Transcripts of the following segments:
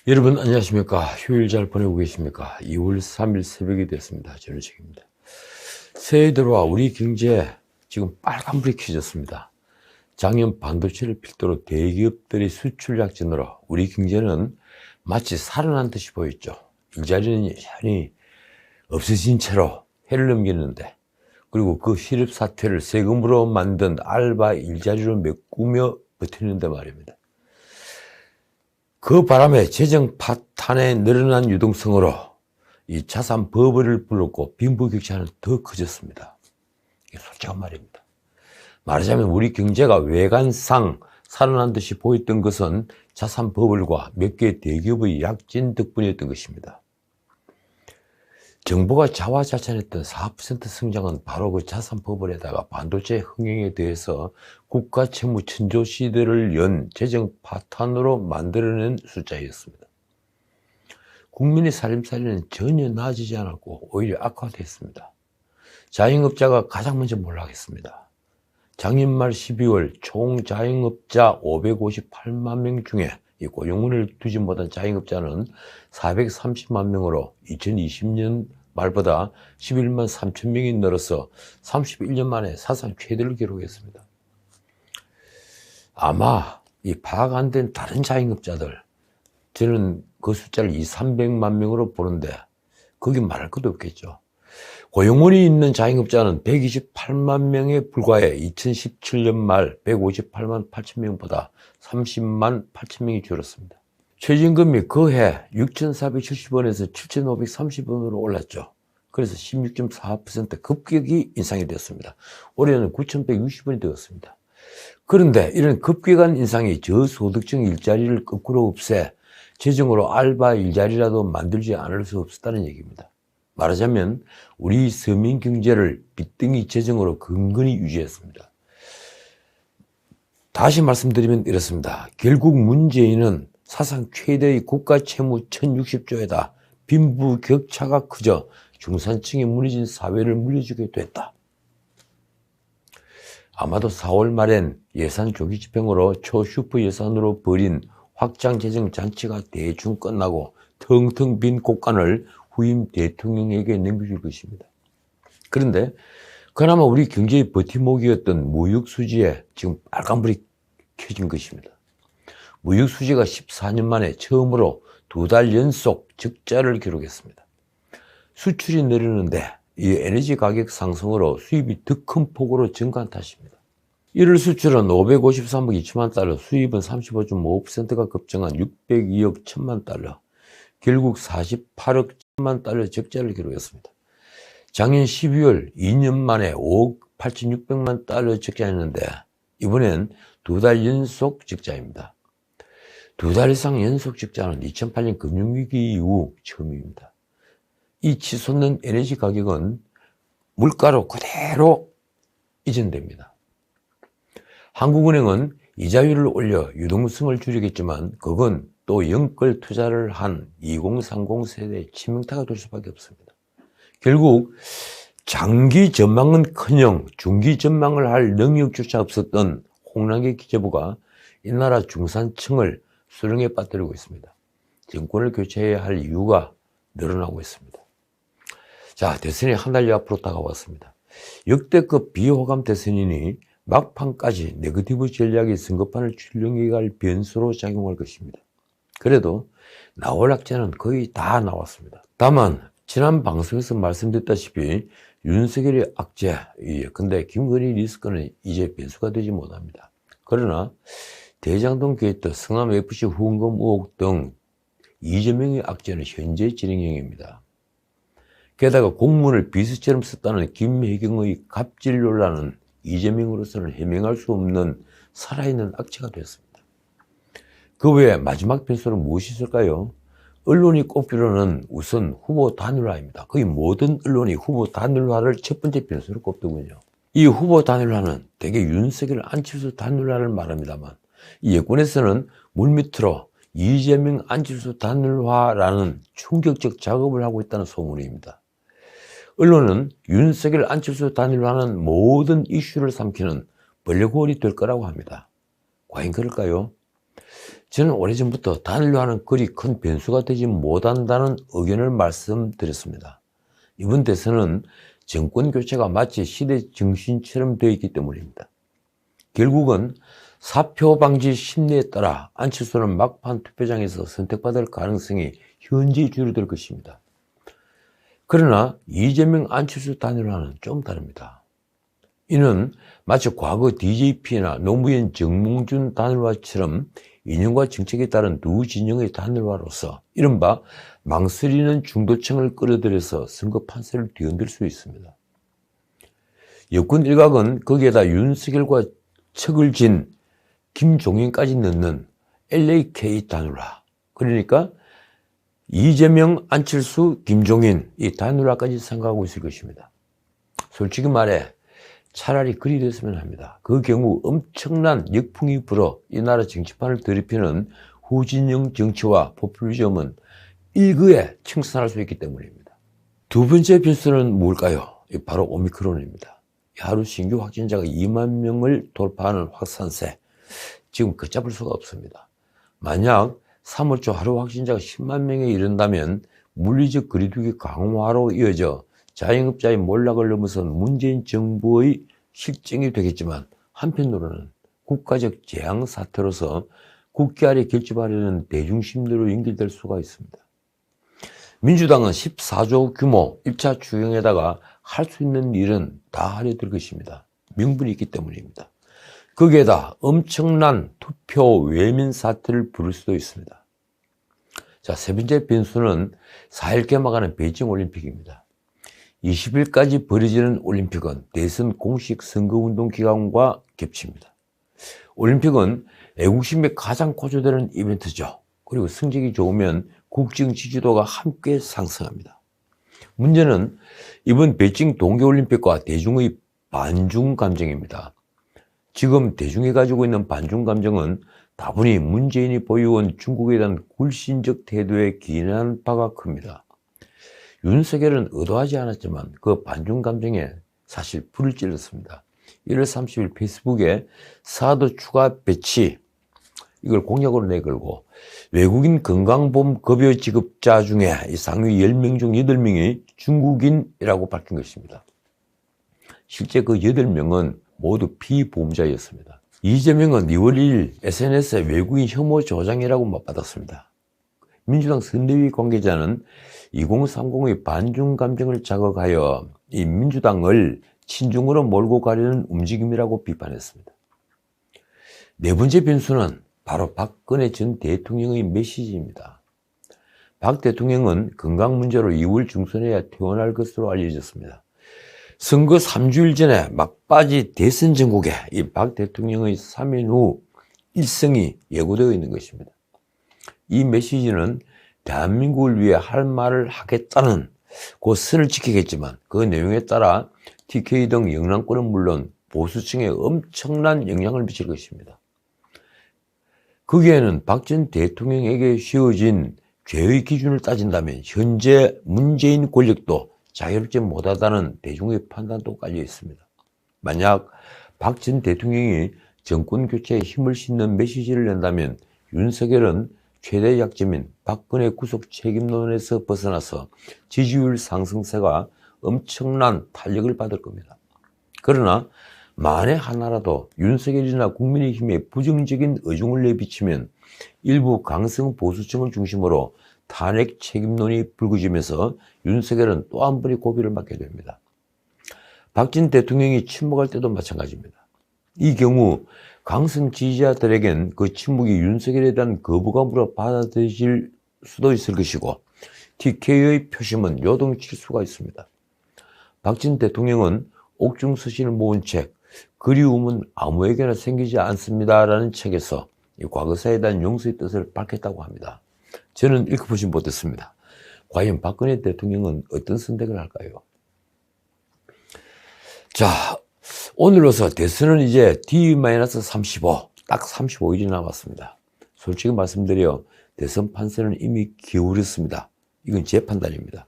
여러분 안녕하십니까? 휴일 잘 보내고 계십니까? 2월 3일 새벽이 됐습니다. 저녁입니다. 새해 들어와 우리 경제에 지금 빨간불이 켜졌습니다. 작년 반도체를 필두로 대기업들의 수출 약진으로 우리 경제는 마치 살아난 듯이 보였죠. 일자리는 여전히 없어진 채로 해를 넘기는데, 그리고 그 실업 사태를 세금으로 만든 알바 일자리로 메꾸며 버티는데 말입니다. 그 바람에 재정 파탄의 늘어난 유동성으로 이 자산 버블을 불렀고 빈부격차는 더 커졌습니다. 이게 솔직한 말입니다. 말하자면 우리 경제가 외관상 살아난 듯이 보였던 것은 자산 버블과 몇 개의 대기업의 약진 덕분이었던 것입니다. 정부가 자화자찬했던 4% 성장은 바로 그 자산 버블에다가 반도체 흥행에 대해서 국가 채무 천조 시대를 연 재정 파탄으로 만들어낸 숫자였습니다. 국민의 살림살이는 전혀 나아지지 않았고 오히려 악화됐습니다. 자영업자가 가장 먼저 몰락했습니다. 작년 말 12월 총 자영업자 558만 명 중에 이 고용을 두지 못한 자영업자는 430만 명으로 2020년 말보다 11만 3천 명이 늘어서 31년 만에 사상 최대를 기록했습니다. 아마 이 파악 안 된 다른 자영업자들, 저는 그 숫자를 300만 명으로 보는데 거기 말할 것도 없겠죠. 고용원이 있는 자영업자는 128만 명에 불과해 2017년 말 158만 8천 명보다 30만 8천 명이 줄었습니다. 최저임금이 그해 6,470원에서 7,530원으로 올랐죠. 그래서 16.4% 급격히 인상이 되었습니다. 올해는 9,160원이 되었습니다. 그런데 이런 급격한 인상이 저소득층 일자리를 거꾸로 없애 재정으로 알바 일자리라도 만들지 않을 수 없었다는 얘기입니다. 말하자면 우리 서민 경제를 빚덩이 재정으로 근근히 유지했습니다. 다시 말씀드리면 이렇습니다. 결국 문재인은 사상 최대의 국가 채무 1060조에다 빈부격차가 커져 중산층에 무너진 사회를 물려주게 됐다. 아마도 4월 말엔 예산 조기 집행으로 초슈퍼 예산으로 벌인 확장 재정 잔치가 대충 끝나고 텅텅 빈 곳간을 후임 대통령에게 넘겨줄 것입니다. 그런데 그나마 우리 경제의 버팀목이었던 무역수지에 지금 빨간불이 켜진 것입니다. 무역수지가 14년 만에 처음으로 2달 연속 적자를 기록했습니다. 수출이 늘었는데 이 에너지 가격 상승으로 수입이 더 큰 폭으로 증가한 탓입니다. 1월 수출은 553억 2천만 달러, 수입은 35.5%가 급증한 602억 1천만 달러, 결국 48억 1천만 달러 적자를 기록했습니다. 작년 12월 2년 만에 5억 8,600만 달러 적자였는데 이번엔 2달 연속 적자입니다. 2달 이상 연속 적자는 2008년 금융위기 이후 처음입니다. 이 치솟는 에너지 가격은 물가로 그대로 이전됩니다. 한국은행은 이자율을 올려 유동성을 줄이겠지만 그건 또 영끌 투자를 한 2030 세대의 치명타가 될 수밖에 없습니다. 결국 장기 전망은커녕 중기 전망을 할 능력조차 없었던 홍남기 기재부가 이 나라 중산층을 수렁에 빠뜨리고 있습니다. 정권을 교체해야 할 이유가 늘어나고 있습니다. 자, 대선이 한 달여 앞으로 다가왔습니다. 역대급 비호감 대선이니 막판까지 네거티브 전략이 선거판을 출렁이게 할 변수로 작용할 것입니다. 그래도 나올 악재는 거의 다 나왔습니다. 다만 지난 방송에서 말씀드렸다시피 윤석열의 악재, 근데 김건희 리스크는 이제 변수가 되지 못합니다. 그러나 대장동 게이트, 성남FC 후원금 의혹 등 이재명의 악재는 현재 진행형입니다. 게다가 공문을 비서처럼 썼다는 김혜경의 갑질 논란은 이재명으로서는 해명할 수 없는 살아있는 악재가 되었습니다. 그 외에 마지막 변수는 무엇이 있을까요? 언론이 꼽기로는 우선 후보 단일화입니다. 거의 모든 언론이 후보 단일화를 첫 번째 변수로 꼽더군요. 이 후보 단일화는 대개 윤석열, 안철수 단일화를 말합니다만 이 여권에서는 물밑으로 이재명, 안철수 단일화라는 충격적 작업을 하고 있다는 소문입니다. 언론은 윤석열, 안철수 단일화는 모든 이슈를 삼키는 벌레고월이 될 거라고 합니다. 과연 그럴까요? 저는 오래전부터 단일화는 그리 큰 변수가 되지 못한다는 의견을 말씀드렸습니다. 이번 대선은 정권 교체가 마치 시대 정신처럼 되어 있기 때문입니다. 결국은 사표 방지 심리에 따라 안철수는 막판 투표장에서 선택받을 가능성이 현저히 줄어들 것입니다. 그러나 이재명 안철수 단일화는 좀 다릅니다. 이는 마치 과거 DJP나 노무현 정몽준 단일화처럼 이념과 정책에 따른 두 진영의 단일화로서 이른바 망설이는 중도층을 끌어들여서 선거 판세를 뒤흔들 수 있습니다. 여권 일각은 거기에다 윤석열과 척을 진 김종인까지 넣는 LAK 단일화, 그러니까 이재명, 안철수, 김종인 이 단일화까지 생각하고 있을 것입니다. 솔직히 말해 차라리 그리 됐으면 합니다. 그 경우 엄청난 역풍이 불어 이 나라 정치판을 더럽히는 후진영 정치와 포퓰리즘은 일거에 청산할 수 있기 때문입니다. 두 번째 변수는 뭘까요? 바로 오미크론입니다. 하루 신규 확진자가 2만 명을 돌파하는 확산세, 지금 걷잡을 수가 없습니다. 만약 3월 초 하루 확진자가 10만 명에 이른다면 물리적 거리두기 강화로 이어져 자영업자의 몰락을 넘어선 문재인 정부의 실정이 되겠지만, 한편으로는 국가적 재앙 사태로서 국회 아래 결집하려는 대중심리로 연결될 수가 있습니다. 민주당은 14조 규모 1차 추경에다가 할 수 있는 일은 다 하려 들 것입니다. 명분이 있기 때문입니다. 거기에다 엄청난 투표 외면 사태를 부를 수도 있습니다. 자, 세 번째 변수는 4일 개막하는 베이징 올림픽입니다. 20일까지 벌어지는 올림픽은 대선 공식 선거운동 기간과 겹칩니다. 올림픽은 애국심이 가장 고조되는 이벤트죠. 그리고 성적이 좋으면 국정 지지도가 함께 상승합니다. 문제는 이번 베이징 동계올림픽과 대중의 반중 감정입니다. 지금 대중이 가지고 있는 반중 감정은 다분히 문재인이 보여온 중국에 대한 굴신적 태도에 기인한 바가 큽니다. 윤석열은 의도하지 않았지만 그 반중 감정에 사실 불을 찔렀습니다. 1월 30일 페이스북에 사드 추가 배치, 이걸 공약으로 내걸고 외국인 건강보험 급여 지급자 중에 상위 10명 중 8명이 중국인이라고 밝힌 것입니다. 실제 그 8명은 모두 피보험자였습니다. 이재명은 2월 2일 SNS에 외국인 혐오 조장이라고 맞받았습니다. 민주당 선대위 관계자는 2030의 반중 감정을 자극하여 이 민주당을 친중으로 몰고 가려는 움직임이라고 비판했습니다. 네 번째 변수는 바로 박근혜 전 대통령의 메시지입니다. 박 대통령은 건강 문제로 2월 중순에야 퇴원할 것으로 알려졌습니다. 선거 3주일 전에 막바지 대선 전국에 이 박 대통령의 3일 후 일성이 예고되어 있는 것입니다. 이 메시지는 대한민국을 위해 할 말을 하겠다는 그 선을 지키겠지만, 그 내용에 따라 TK 등 영남권은 물론 보수층에 엄청난 영향을 미칠 것입니다. 거기에는 박 전 대통령에게 씌워진 죄의 기준을 따진다면 현재 문재인 권력도 자유롭지 못하다는 대중의 판단도 깔려 있습니다. 만약 박 전 대통령이 정권 교체에 힘을 싣는 메시지를 낸다면 윤석열은 최대 약점인 박근혜 구속 책임론에서 벗어나서 지지율 상승세가 엄청난 탄력을 받을 겁니다. 그러나 만에 하나라도 윤석열이나 국민의힘에 부정적인 의중을 내비치면 일부 강성 보수층을 중심으로 탄핵 책임론이 불거지면서 윤석열은 또 한 번의 고비를 맞게 됩니다. 박 전 대통령이 침묵할 때도 마찬가지입니다. 이 경우 강성 지지자들에겐 그 침묵이 윤석열에 대한 거부감으로 받아들일 수도 있을 것이고, TK의 표심은 요동칠 수가 있습니다. 박 전 대통령은 옥중서신을 모은 책 그리움은 아무에게나 생기지 않습니다라는 책에서 이 과거사에 대한 용서의 뜻을 밝혔다고 합니다. 저는 읽어보지 못했습니다. 과연 박근혜 대통령은 어떤 선택을 할까요? 자, 오늘로서 대선은 이제 D-35, 딱 35일이 남았습니다. 솔직히 말씀드려 대선 판세는 이미 기울었습니다. 이건 제 판단입니다.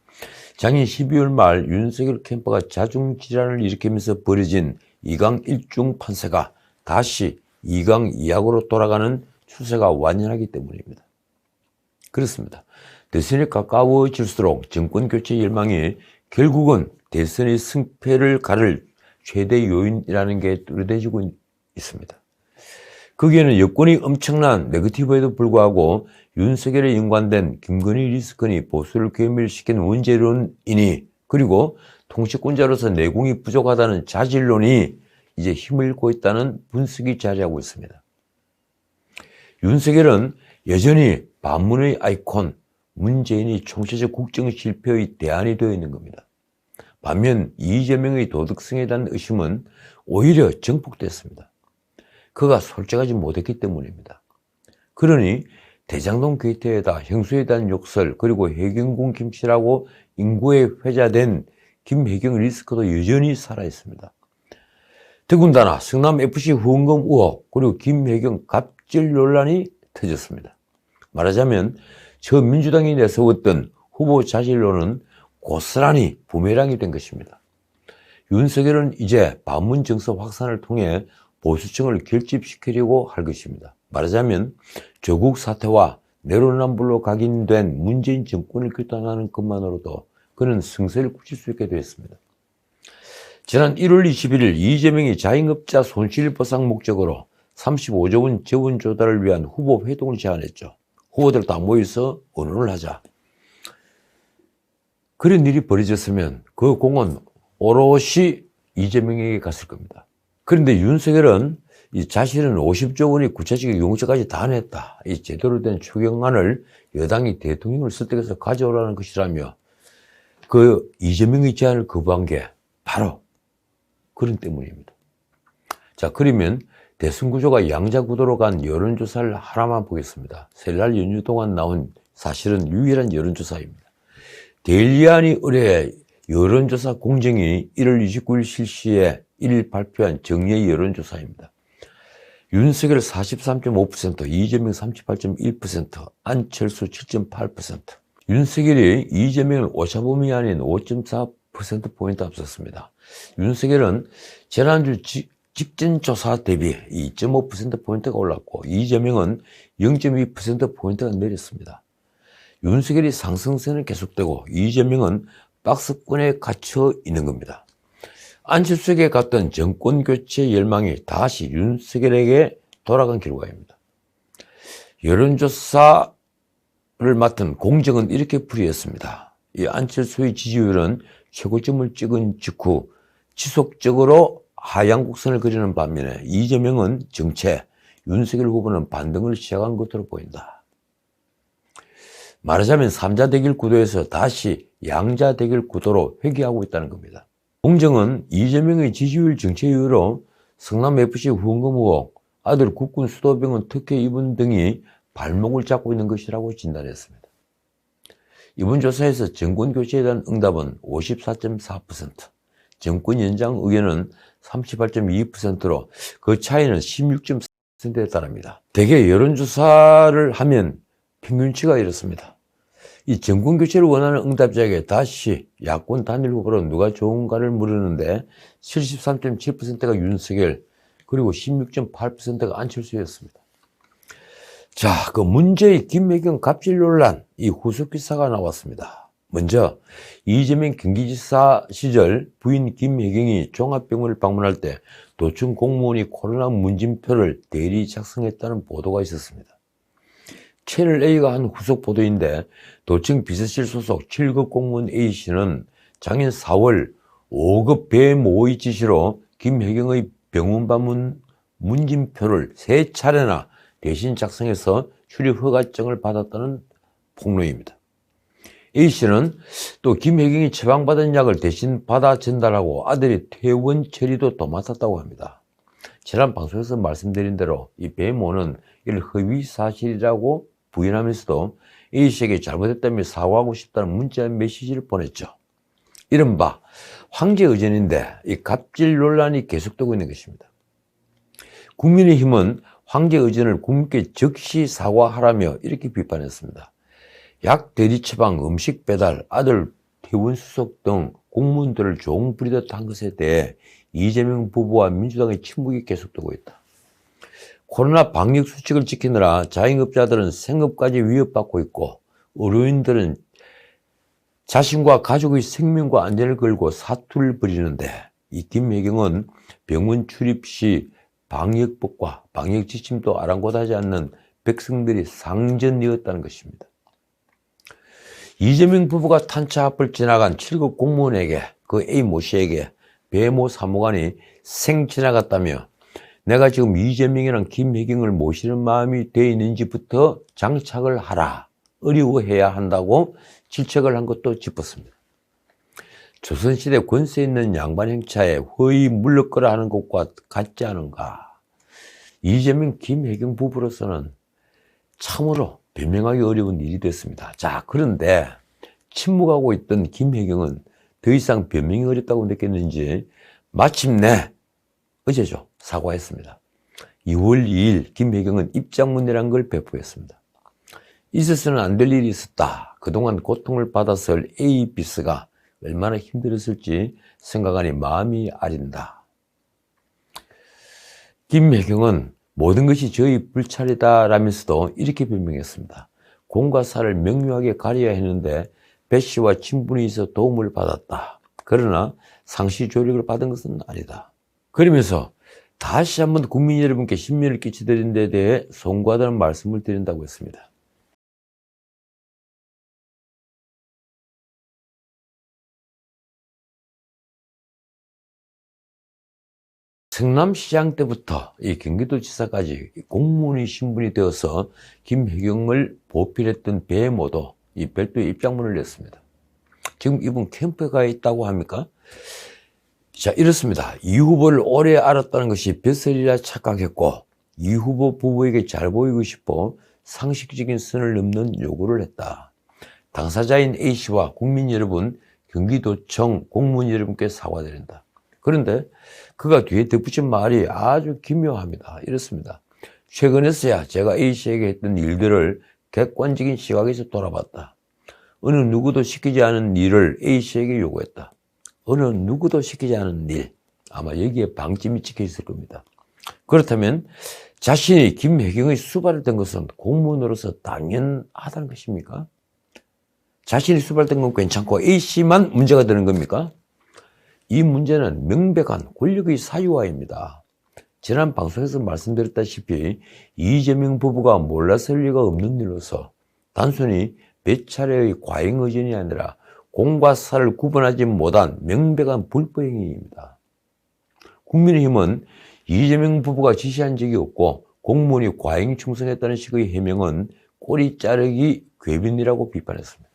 작년 12월 말 윤석열 캠프가 자중질환을 일으키면서 벌어진 2강 1중 판세가 다시 2강 2약으로 돌아가는 추세가 완연하기 때문입니다. 그렇습니다. 대선이 가까워질수록 정권교체 열망이 결국은 대선의 승패를 가를 최대 요인이라는 게 뚜렷해지고 있습니다. 거기에는 여권이 엄청난 네거티브에도 불구하고 윤석열에 연관된 김건희 리스크니 보수를 괴멸시킨 원재론이니 그리고 통치권자로서 내공이 부족하다는 자질론이 이제 힘을 잃고 있다는 분석이 자리하고 있습니다. 윤석열은 여전히 반문의 아이콘, 문재인이 총체적 국정 실패의 대안이 되어 있는 겁니다. 반면 이재명의 도덕성에 대한 의심은 오히려 증폭됐습니다. 그가 솔직하지 못했기 때문입니다. 그러니 대장동 게이트에다 형수에 대한 욕설 그리고 해경군 김씨라고 인구에 회자된 김혜경 리스크도 여전히 살아있습니다. 더군다나 성남FC 후원금 의혹 그리고 김혜경 갑질 논란이 터졌습니다. 말하자면 저 민주당이 내세웠던 후보 자질론은 고스란히 부메랑이 된 것입니다. 윤석열은 이제 반문 정서 확산을 통해 보수층을 결집시키려고 할 것입니다. 말하자면 조국 사태와 내로남불로 각인된 문재인 정권을 규탄하는 것만으로도 그는 승세를 굳힐 수 있게 되었습니다. 지난 1월 21일 이재명이 자영업자 손실보상 목적으로 35조 원 재원 조달을 위한 후보 회동을 제안했죠. 후보들 다 모여서 의논을 하자. 그런 일이 벌어졌으면 그 공은 오롯이 이재명에게 갔을 겁니다. 그런데 윤석열은 이 자신은 50조 원의 구체적 용서까지 다 냈다. 이 제대로 된 추경안을 여당이 대통령을 설득해서 가져오라는 것이라며 그 이재명의 제안을 거부한 게 바로 그런 때문입니다. 자, 그러면 대선 구조가 양자 구도로 간 여론조사를 하나만 보겠습니다. 설날 연휴 동안 나온 사실은 유일한 여론조사입니다. 데일리안이 의뢰 여론조사 공정이 1월 29일 실시에 1일 발표한 정례 여론조사입니다. 윤석열 43.5%, 이재명 38.1%, 안철수 7.8%. 윤석열이 이재명을 오차범위 아닌 5.4%포인트 앞섰습니다. 윤석열은 지난주 직전 조사 대비 2.5%포인트가 올랐고 이재명은 0.2%포인트가 내렸습니다. 윤석열이 상승세는 계속되고 이재명은 박스권에 갇혀 있는 겁니다. 안철수에게 갔던 정권교체 열망이 다시 윤석열에게 돌아간 결과입니다. 여론조사를 맡은 공정은 이렇게 풀이했습니다. 이 안철수의 지지율은 최고점을 찍은 직후 지속적으로 하향 곡선을 그리는 반면에 이재명은 정체, 윤석열 후보는 반등을 시작한 것으로 보인다. 말하자면 3자 대결 구도에서 다시 양자 대결 구도로 회귀하고 있다는 겁니다. 공정은 이재명의 지지율 정체 이후로 성남FC 후원금 의혹, 아들 국군 수도병원 특혜 입원 등이 발목을 잡고 있는 것이라고 진단했습니다. 이번 조사에서 정권교체에 대한 응답은 54.4%, 정권 연장 의견은 38.2%로 그 차이는 16.4%에 달합니다. 대개 여론조사를 하면 평균치가 이렇습니다. 이 정권교체를 원하는 응답자에게 다시 야권 단일 후보로 누가 좋은가를 물었는데 73.7%가 윤석열 그리고 16.8%가 안철수였습니다. 자, 그 문제의 김혜경 갑질 논란 이 후속 기사가 나왔습니다. 먼저 이재명 경기지사 시절 부인 김혜경이 종합병원을 방문할 때 도청 공무원이 코로나 문진표를 대리 작성했다는 보도가 있었습니다. 채널A가 한 후속 보도인데 도청 비서실 소속 7급 공무원 A씨는 작년 4월 5급 배모의 지시로 김혜경의 병원 방문 문진표를 3차례나 대신 작성해서 출입 허가증을 받았다는 폭로입니다. A씨는 또 김혜경이 처방받은 약을 대신 받아 전달하고 아들이 퇴원 처리도 도맡았다고 합니다. 지난 방송에서 말씀드린 대로 이 배모는 이를 허위 사실이라고 부인하면서도 A씨에게 잘못했다며 사과하고 싶다는 문자 메시지를 보냈죠. 이른바 황제의전인데 이 갑질 논란이 계속되고 있는 것입니다. 국민의힘은 황제의전을 국민께 즉시 사과하라며 이렇게 비판했습니다. 약 대리 처방, 음식 배달, 아들 퇴원 수속 등 공무원들을 종 부리듯 한 것에 대해 이재명 부부와 민주당의 침묵이 계속되고 있다. 코로나 방역 수칙을 지키느라 자영업자들은 생업까지 위협받고 있고 의료인들은 자신과 가족의 생명과 안전을 걸고 사투를 벌이는데 이 김혜경은 병원 출입 시 방역법과 방역 지침도 아랑곳하지 않는 백성들이 상전이었다는 것입니다. 이재명 부부가 탄차 앞을 지나간 7급 공무원에게 그 A 모 씨에게 배 모 사무관이 생 지나갔다며 내가 지금 이재명이랑 김혜경을 모시는 마음이 돼 있는지부터 장착을 하라. 어려워해야 한다고 질책을 한 것도 짚었습니다. 조선시대 권세 있는 양반 행차에 허위 물러거라 하는 것과 같지 않은가. 이재명, 김혜경 부부로서는 참으로 변명하기 어려운 일이 됐습니다. 자, 그런데 침묵하고 있던 김혜경은 더 이상 변명이 어렵다고 느꼈는지 마침내 어제죠. 사과했습니다. 2월 2일 김혜경은 입장문이라는 걸 배포했습니다. 있어서는 안 될 일이 있었다. 그동안 고통을 받았을 ABS가 얼마나 힘들었을지 생각하니 마음이 아린다. 김혜경은 모든 것이 저희 불찰이다라면서도 이렇게 변명했습니다. 공과 사를 명료하게 가려야 했는데 배 씨와 친분이 있어 도움을 받았다. 그러나 상시 조력을 받은 것은 아니다. 그러면서 다시 한번 국민 여러분께 신면을 끼치드린 데 대해 송구하다는 말씀을 드린다고 했습니다. 성남시장 때부터 이 경기도지사까지 공무원의 신분이 되어서 김혜경을 보필했던 배모도 이 별도의 입장문을 냈습니다. 지금 이분 캠프에 가 있다고 합니까? 자, 이렇습니다. 이 후보를 오래 알았다는 것이 벼슬이라 착각했고 이 후보 부부에게 잘 보이고 싶어 상식적인 선을 넘는 요구를 했다. 당사자인 A씨와 국민 여러분, 경기도청 공무원 여러분께 사과드린다. 그런데 그가 뒤에 덧붙인 말이 아주 기묘합니다. 이렇습니다. 최근에서야 제가 A씨에게 했던 일들을 객관적인 시각에서 돌아봤다. 어느 누구도 시키지 않은 일을 A씨에게 요구했다. 어느 누구도 시키지 않은 일. 아마 여기에 방점이 찍혀 있을 겁니다. 그렇다면 자신이 김혜경의 수발을 된 것은 공무원으로서 당연하다는 것입니까? 자신이 수발된 건 괜찮고 A씨만 문제가 되는 겁니까? 이 문제는 명백한 권력의 사유화입니다. 지난 방송에서 말씀드렸다시피 이재명 부부가 몰랐을 리가 없는 일로서 단순히 몇 차례의 과잉의전이 아니라 공과 사를 구분하지 못한 명백한 불법행위입니다. 국민의힘은 이재명 부부가 지시한 적이 없고 공무원이 과잉 충성했다는 식의 해명은 꼬리 자르기 궤변이라고 비판했습니다.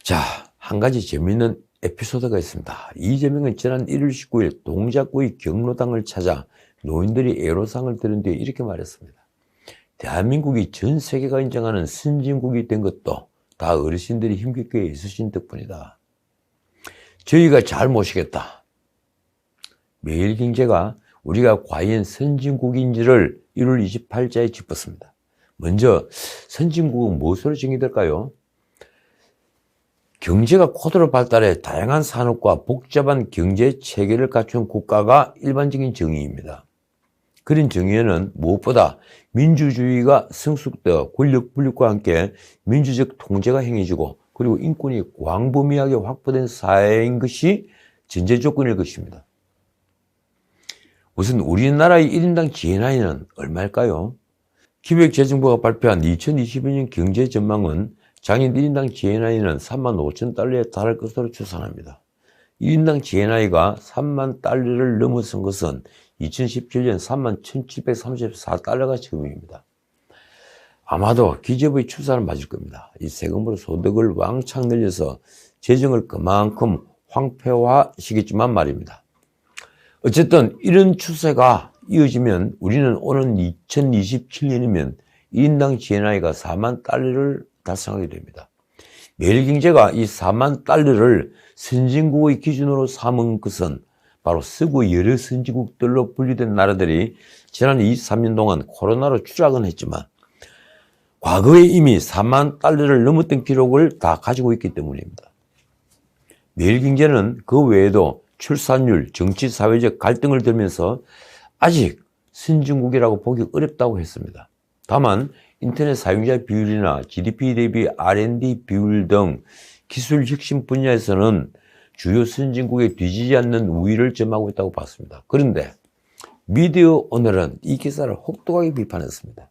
자, 한 가지 재미있는 에피소드가 있습니다. 이재명은 지난 1월 19일 동작구의 경로당을 찾아 노인들이 애로상을 들은 뒤에 이렇게 말했습니다. 대한민국이 전 세계가 인정하는 선진국이 된 것도 다 어르신들이 힘겹게 있으신 덕분이다. 저희가 잘 모시겠다. 매일경제가 우리가 과연 선진국인지를 1월 28일자에 짚었습니다. 먼저 선진국은 무엇으로 정의될까요? 경제가 고도로 발달해 다양한 산업과 복잡한 경제 체계를 갖춘 국가가 일반적인 정의입니다. 그런 정의에는 무엇보다 민주주의가 성숙되어 권력 분립과 함께 민주적 통제가 행해지고 그리고 인권이 광범위하게 확보된 사회인 것이 전제 조건일 것입니다. 우선 우리나라의 1인당 GNI는 얼마일까요? 기획재정부가 발표한 2022년 경제 전망은 장인 1인당 GNI는 3만 5천 달러에 달할 것으로 추산합니다. 1인당 GNI가 3만 달러를 넘어선 것은 2017년 3만 1,734달러가 처음입니다. 아마도 기재부의 추산은 맞을 겁니다. 이 세금으로 소득을 왕창 늘려서 재정을 그만큼 황폐화시켰지만 말입니다. 어쨌든 이런 추세가 이어지면 우리는 오는 2027년이면 1인당 GNI가 4만 달러를 달성하게 됩니다. 매일경제가 이 4만 달러를 선진국의 기준으로 삼은 것은 바로 서구 여러 선진국들로 분류된 나라들이 지난 23년 동안 코로나로 추락은 했지만 과거에 이미 4만 달러를 넘었던 기록을 다 가지고 있기 때문입니다. 매일경제는 그 외에도 출산율, 정치, 사회적 갈등을 들면서 아직 선진국이라고 보기 어렵다고 했습니다. 다만 인터넷 사용자 비율이나 GDP 대비 R&D 비율 등 기술 혁신 분야에서는 주요 선진국에 뒤지지 않는 우위를 점하고 있다고 봤습니다. 그런데 미디어 오늘은 이 기사를 혹독하게 비판했습니다.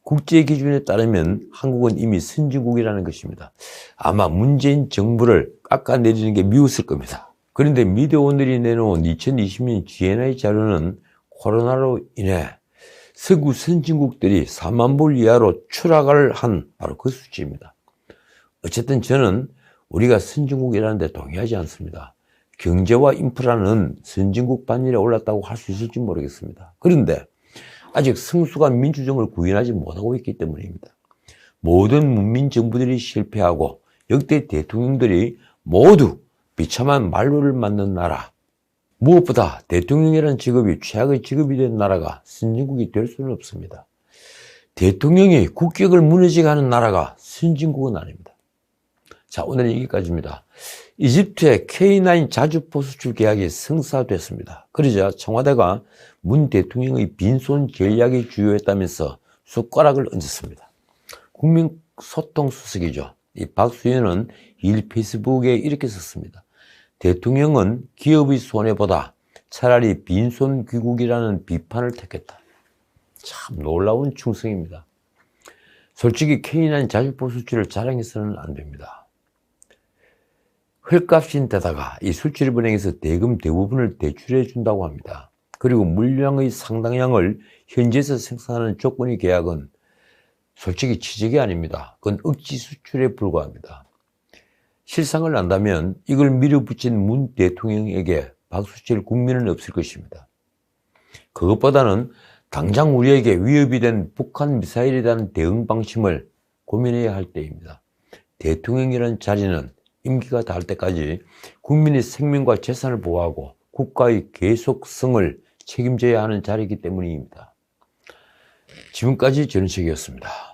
국제 기준에 따르면 한국은 이미 선진국이라는 것입니다. 아마 문재인 정부를 깎아내리는 게 미웠을 겁니다. 그런데 미디어 오늘이 내놓은 2020년 GNI 자료는 코로나로 인해 서구 선진국들이 4만 불 이하로 추락을 한 바로 그 수치입니다. 어쨌든 저는 우리가 선진국이라는 데 동의하지 않습니다. 경제와 인프라는 선진국 반열에 올랐다고 할 수 있을지 모르겠습니다. 그런데 아직 성숙한 민주정을 구현하지 못하고 있기 때문입니다. 모든 문민 정부들이 실패하고 역대 대통령들이 모두 비참한 말로를 맞는 나라, 무엇보다 대통령이라는 직업이 최악의 직업이 된 나라가 선진국이 될 수는 없습니다. 대통령이 국격을 무너지게 하는 나라가 선진국은 아닙니다. 자, 오늘은 여기까지입니다. 이집트의 K9 자주포 수출 계약이 성사됐습니다. 그러자 청와대가 문 대통령의 빈손 전략이 주요했다면서 숟가락을 얹었습니다. 국민소통수석이죠. 이 박수현은 일 페이스북에 이렇게 썼습니다. 대통령은 기업의 손해보다 차라리 빈손 귀국이라는 비판을 택했다. 참 놀라운 충성입니다. 솔직히 K9 자주포 수출을 자랑해서는 안 됩니다. 헐값인데다가 이 수출입은행에서 대금 대부분을 대출해 준다고 합니다. 그리고 물량의 상당량을 현지에서 생산하는 조건의 계약은 솔직히 취직이 아닙니다. 그건 억지 수출에 불과합니다. 실상을 안다면 이걸 밀어붙인 문 대통령에게 박수 칠 국민은 없을 것입니다. 그것보다는 당장 우리에게 위협이 된 북한 미사일에 대한 대응 방침을 고민해야 할 때입니다. 대통령이라는 자리는 임기가 닿을 때까지 국민의 생명과 재산을 보호하고 국가의 계속성을 책임져야 하는 자리이기 때문입니다. 지금까지 전은식이었습니다.